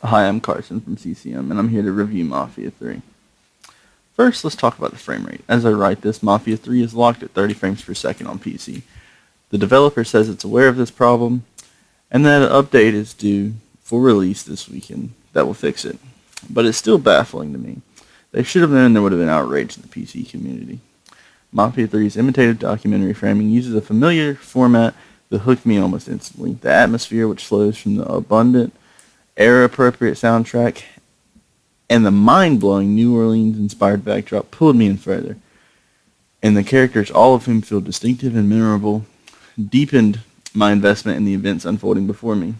Hi, I'm Carson from CCM, and I'm here to review Mafia 3. First, let's talk about the frame rate. As I write this, Mafia 3 is locked at 30 frames per second on PC. The developer says it's aware of this problem, and that an update is due for release this weekend that will fix it. But it's still baffling to me. They should have known there would have been outrage in the PC community. Mafia 3's imitative documentary framing uses a familiar format that hooked me almost instantly. The atmosphere which flows from the abundant, era-appropriate soundtrack and the mind-blowing New Orleans-inspired backdrop pulled me in further. And the characters, all of whom feel distinctive and memorable, deepened my investment in the events unfolding before me.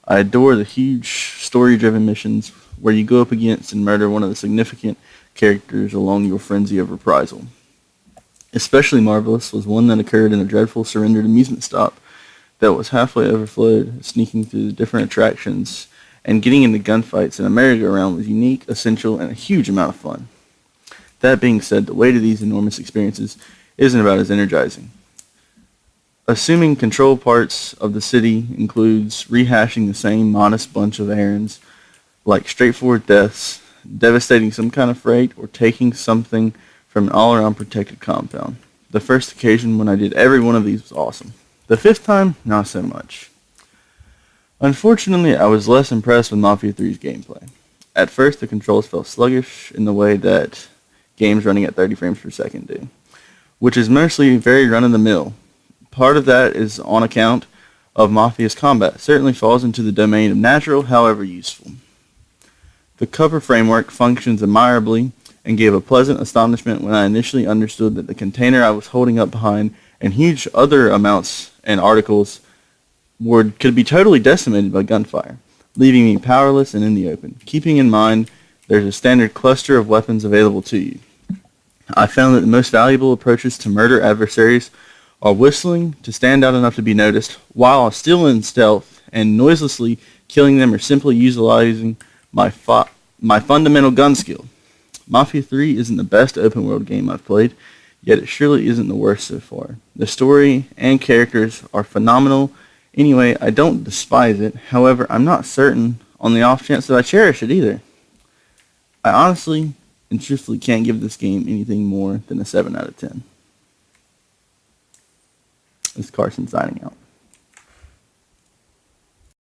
I adore the huge, story-driven missions where you go up against and murder one of the significant characters along your frenzy of reprisal. Especially marvelous was one that occurred in a dreadful surrendered amusement stop that was halfway overflowed, sneaking through the different attractions and getting into gunfights in a merry-go-round was unique, essential, and a huge amount of fun. That being said, the weight of these enormous experiences isn't about as energizing. Assuming control parts of the city includes rehashing the same modest bunch of errands, like straightforward deaths, devastating some kind of freight, or taking something from an all-around protected compound. The first occasion when I did every one of these was awesome. The fifth time, not so much. Unfortunately, I was less impressed with Mafia 3's gameplay. At first, the controls felt sluggish in the way that games running at 30 frames per second do, which is mostly very run-of-the-mill. Part of that is on account of Mafia's combat. It certainly falls into the domain of natural, however useful. The cover framework functions admirably and gave a pleasant astonishment when I initially understood that the container I was holding up behind and huge other amounts and articles could be totally decimated by gunfire, leaving me powerless and in the open. Keeping in mind there's a standard cluster of weapons available to you. I found that the most valuable approaches to murder adversaries are whistling to stand out enough to be noticed while still in stealth and noiselessly killing them or simply utilizing my fundamental gun skill. Mafia 3 isn't the best open world game I've played, yet it surely isn't the worst so far. The story and characters are phenomenal. Anyway, I don't despise it. However, I'm not certain on the off chance that I cherish it either. I honestly and truthfully can't give this game anything more than a 7 out of 10. This is Carson signing out.